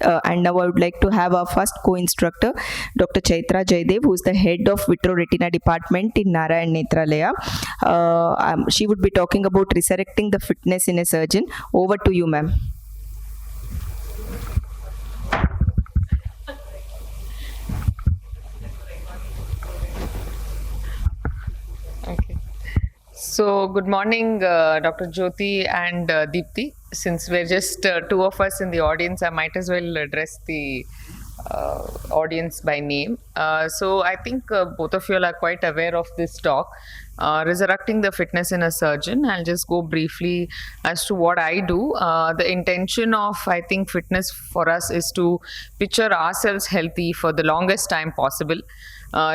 And now I would like to have our first co-instructor, Dr. CHAITRA JAYADEV, who is the head of Vitro-Retina Department in Narayan Netralaya. She would be talking about resurrecting the fitness in a surgeon. Over to you, ma'am. Okay. So, good morning, Dr. Jyoti and Deepthi. Since we're just two of us in the audience, I might as well address the audience by name. So, I think both of you are quite aware of this talk, Resurrecting the Fitness in a Surgeon. I'll just go briefly as to what I do. The intention of, I think, fitness for us is to picture ourselves healthy for the longest time possible.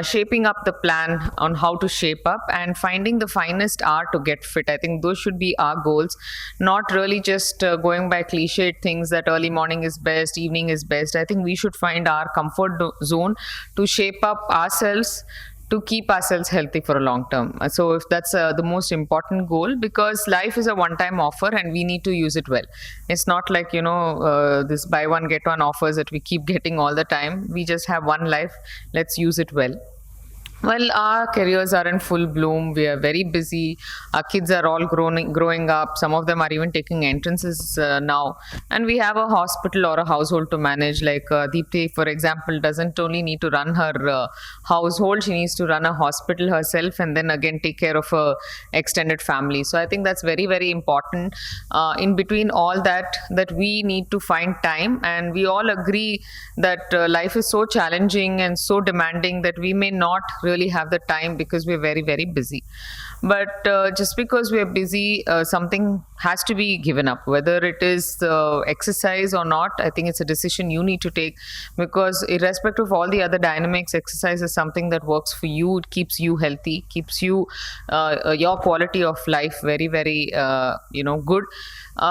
Shaping up the plan on how to shape up and finding the finest hour to get fit. I think those should be our goals, not really just going by cliched things that early morning is best, evening is best. I think we should find our comfort zone to shape up ourselves, to keep ourselves healthy for a long term. So if that's the most important goal, because life is a one-time offer and we need to use it well. It's not like, this buy one get one offers that we keep getting all the time. We just have one life. Let's use it well. Well, our careers are in full bloom. We are very busy. Our kids are all growing up. Some of them are even taking entrances now. And we have a hospital or a household to manage. Like Deepthi, for example, doesn't only need to run her household. She needs to run a hospital herself and then again take care of her extended family. So I think that's very, very important. In between all that we need to find time. And we all agree that life is so challenging and so demanding that we may not really have the time because we're very, very busy. But just because we're busy, something has to be given up, whether it is exercise or not. I think it's a decision you need to take, because irrespective of all the other dynamics, exercise is something that works for you. It keeps you healthy, keeps you your quality of life very, very good.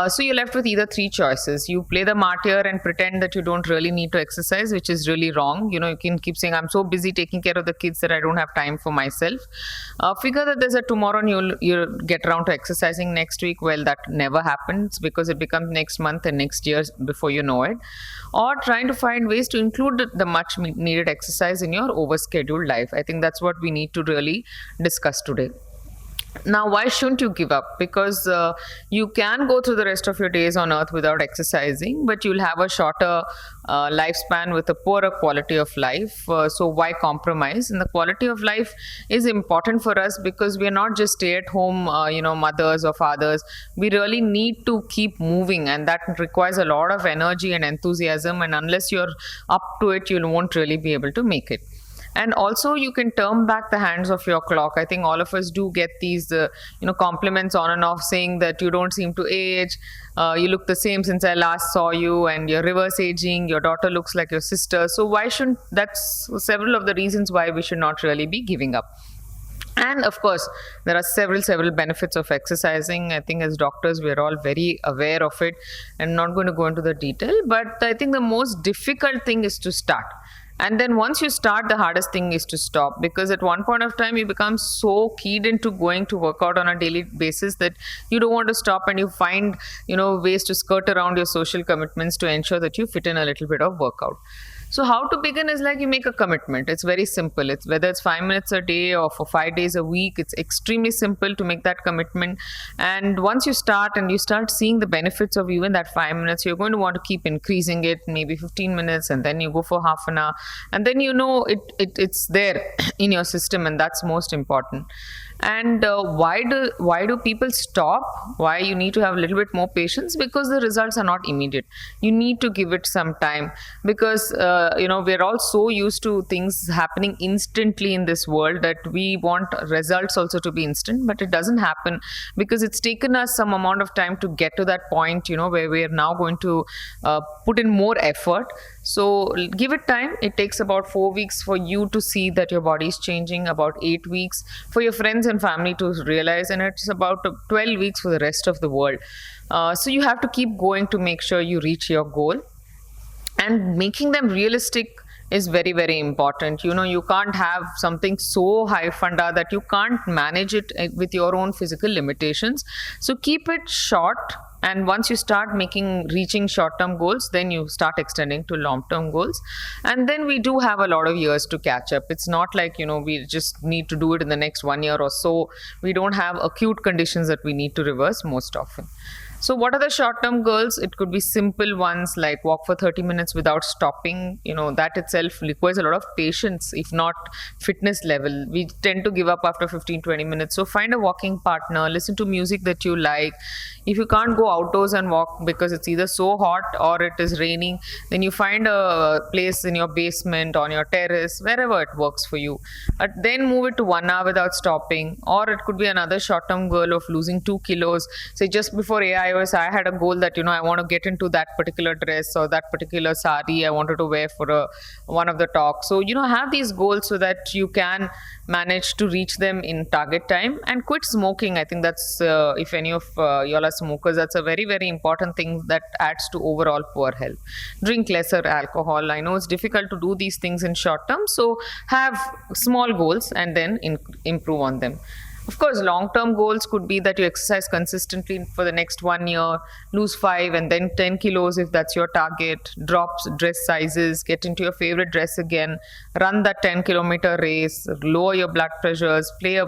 So you're left with either three choices. You play the martyr and pretend that you don't really need to exercise, which is really wrong. You can keep saying, I'm so busy taking care of the kids that I don't have time for myself. Figure that there's a tomorrow and you'll get around to exercising next week. Well, that never happens because it becomes next month and next year before you know it. Or trying to find ways to include the much needed exercise in your overscheduled life. I think that's what we need to really discuss today. Now, why shouldn't you give up? Because you can go through the rest of your days on earth without exercising, but you'll have a shorter lifespan with a poorer quality of life. So why compromise? And the quality of life is important for us because we are not just stay-at-home, mothers or fathers. We really need to keep moving, and that requires a lot of energy and enthusiasm. And unless you're up to it, you won't really be able to make it. And also you can turn back the hands of your clock. I think all of us do get these, compliments on and off saying that you don't seem to age. You look the same since I last saw you, and you're reverse aging. Your daughter looks like your sister. So why shouldn't, that's several of the reasons why we should not really be giving up. And of course, there are several benefits of exercising. I think as doctors, we're all very aware of it and not going to go into the detail. But I think the most difficult thing is to start. And then once you start, the hardest thing is to stop, because at one point of time you become so keyed into going to work out on a daily basis that you don't want to stop, and you find ways to skirt around your social commitments to ensure that you fit in a little bit of workout. So how to begin is like you make a commitment. It's very simple. It's whether it's 5 minutes a day or for 5 days a week, it's extremely simple to make that commitment. And once you start and you start seeing the benefits of even that 5 minutes, you're going to want to keep increasing it, maybe 15 minutes, and then you go for half an hour. And then it's there in your system, and that's most important. And why do people stop? Why you need to have a little bit more patience? Because the results are not immediate. You need to give it some time, because we're all so used to things happening instantly in this world that we want results also to be instant, but it doesn't happen because it's taken us some amount of time to get to that point, where we are now going to put in more effort. So give it time. It takes about 4 weeks for you to see that your body is changing, about 8 weeks for your friends and family to realize, and it's about 12 weeks for the rest of the world. So you have to keep going to make sure you reach your goal, and making them realistic is very, very important. You can't have something so high funda that you can't manage it with your own physical limitations. So keep it short, And once you start reaching short-term goals, then you start extending to long-term goals. And then we do have a lot of years to catch up. It's not like, we just need to do it in the next 1 year or so. We don't have acute conditions that we need to reverse most often. So what are the short-term goals? It could be simple ones like walk for 30 minutes without stopping. That itself requires a lot of patience, if not fitness level. We tend to give up after 15-20 minutes. So find a walking partner, listen to music that you like. If you can't go outdoors and walk because it's either so hot or it is raining, then you find a place in your basement, on your terrace, wherever it works for you. Then move it to 1 hour without stopping. Or it could be another short-term goal of losing 2 kilos. Say just before AIOC, I had a goal that, I want to get into that particular dress or that particular sari I wanted to wear for one of the talks. So, have these goals so that you can manage to reach them in target time. And quit smoking. I think that's, if any of y'all are smokers, that's a very, very important thing that adds to overall poor health. Drink lesser alcohol. I know it's difficult to do these things in short term. So have small goals and then improve on them. Of course, long-term goals could be that you exercise consistently for the next 1 year, lose 5 and then 10 kilos if that's your target, drop dress sizes, get into your favorite dress again, run that 10-kilometer race, lower your blood pressures, play a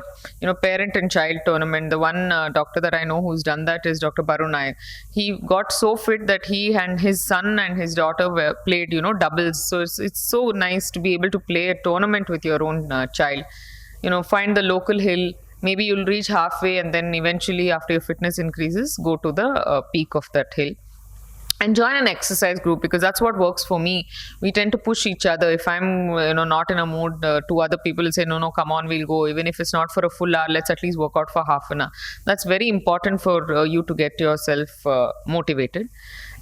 parent and child tournament. The one doctor that I know who's done that is Dr. Barunai. He got so fit that he and his son and his daughter played doubles. So it's so nice to be able to play a tournament with your own child. Find the local hill. Maybe you'll reach halfway and then eventually after your fitness increases, go to the peak of that hill. And join an exercise group because that's what works for me. We tend to push each other. If I'm not in a mood, 2 other people will say, no, come on, we'll go. Even if it's not for a full hour, let's at least work out for half an hour. That's very important for you to get yourself motivated.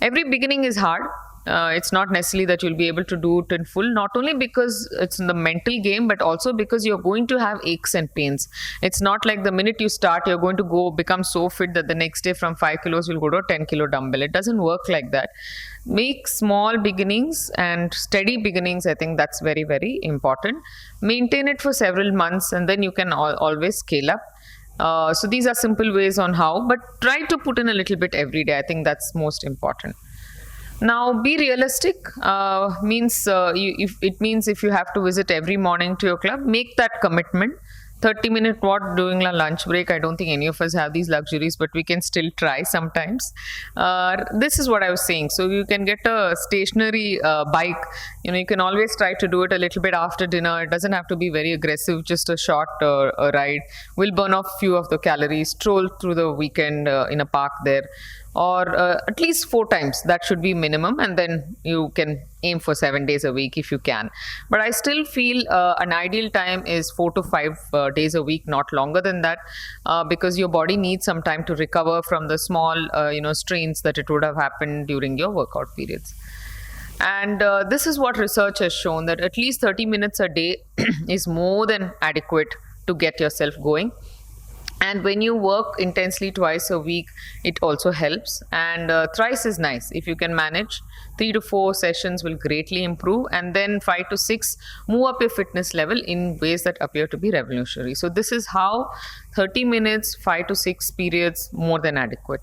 Every beginning is hard. It's not necessarily that you'll be able to do it in full, not only because it's in the mental game, but also because you're going to have aches and pains. It's not like the minute you start, you're going to become so fit that the next day from 5 kilos, you'll go to a 10-kilo dumbbell. It doesn't work like that. Make small beginnings and steady beginnings. I think that's very, very important. Maintain it for several months and then you can always scale up. So these are simple ways on how, but try to put in a little bit every day. I think that's most important. Now, be realistic. It means if you have to visit every morning to your club, make that commitment. 30-minute walk during a lunch break. I don't think any of us have these luxuries, but we can still try sometimes. This is what I was saying. So you can get a stationary bike. You can always try to do it a little bit after dinner. It doesn't have to be very aggressive, just a short ride. We'll burn off a few of the calories, stroll through the weekend in a park there. Or at least 4 times. That should be minimum, and then you can aim for 7 days a week if you can. But I still feel an ideal time is 4 to 5 days a week, not longer than that, because your body needs some time to recover from the small strains that it would have happened during your workout periods. And this is what research has shown, that at least 30 minutes a day is more than adequate to get yourself going. And when you work intensely twice a week, it also helps. And thrice is nice. If you can manage, 3 to 4 sessions will greatly improve. And then 5 to 6, move up your fitness level in ways that appear to be revolutionary. So this is how 30 minutes, 5 to 6 periods, more than adequate.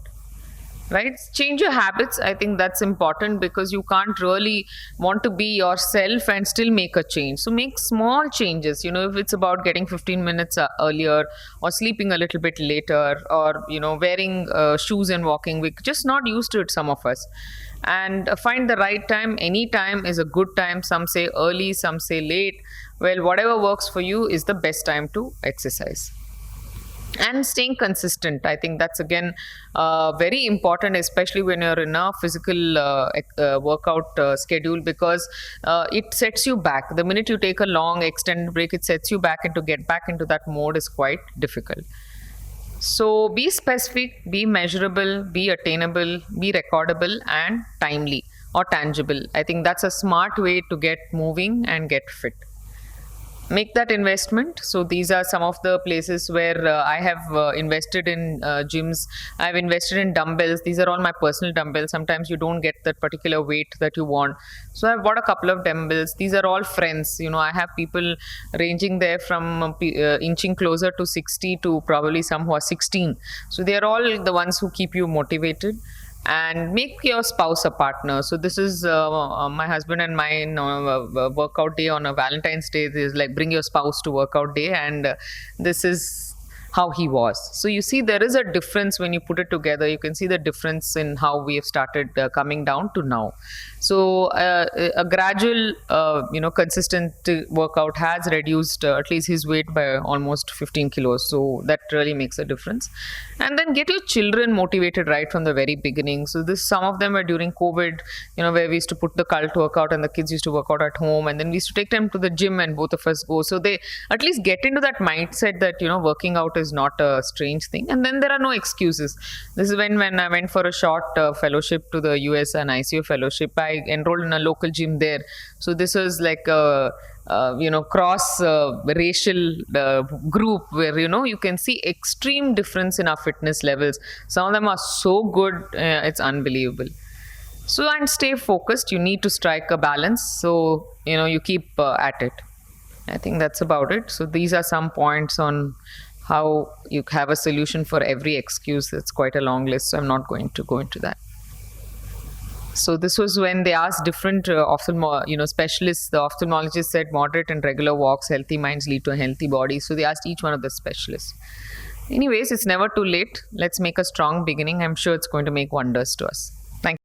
Right? Change your habits. I think that's important because you can't really want to be yourself and still make a change. So make small changes. If it's about getting 15 minutes earlier or sleeping a little bit later or, wearing shoes and walking, we're just not used to it, some of us. And find the right time. Any time is a good time. Some say early, some say late. Well, whatever works for you is the best time to exercise. And staying consistent. I think that's again very important, especially when you're in a physical workout schedule, because it sets you back. The minute you take a long extended break, it sets you back, and to get back into that mode is quite difficult. So be specific, be measurable, be attainable, be recordable and timely or tangible. I think that's a smart way to get moving and get fit. make that investment. So these are some of the places where I have invested in gyms. I've invested in dumbbells. These are all my personal dumbbells. Sometimes you don't get that particular weight that you want, so I've bought a couple of dumbbells. These are all friends. I have people ranging there from inching closer to 60 to probably some who are 16. So they are all the ones who keep you motivated. And make your spouse a partner. So this is my husband and mine workout day on a Valentine's Day. Is like, bring your spouse to workout day, and this is how he was. So you see, there is a difference when you put it together. You can see the difference in how we have started coming down to now. So a gradual, consistent workout has reduced at least his weight by almost 15 kilos. So that really makes a difference. And then get your children motivated right from the very beginning. So some of them were during COVID, where we used to put the cult workout and the kids used to work out at home, and then we used to take them to the gym and both of us go. So they at least get into that mindset that, working out is not a strange thing. And then there are no excuses. This is when I went for a short fellowship to the US, an ICO fellowship. I enrolled in a local gym there. So this was like a cross racial group where you can see extreme difference in our fitness levels. Some of them are so good, it's unbelievable. So, and stay focused. You need to strike a balance, so you keep at it. I think that's about it. So these are some points on how you have a solution for every excuse. It's quite a long list, so I'm not going to go into that. So this was when they asked different specialists. The ophthalmologist said moderate and regular walks, healthy minds lead to a healthy body. So they asked each one of the specialists. Anyways, it's never too late. Let's make a strong beginning. I'm sure it's going to make wonders to us.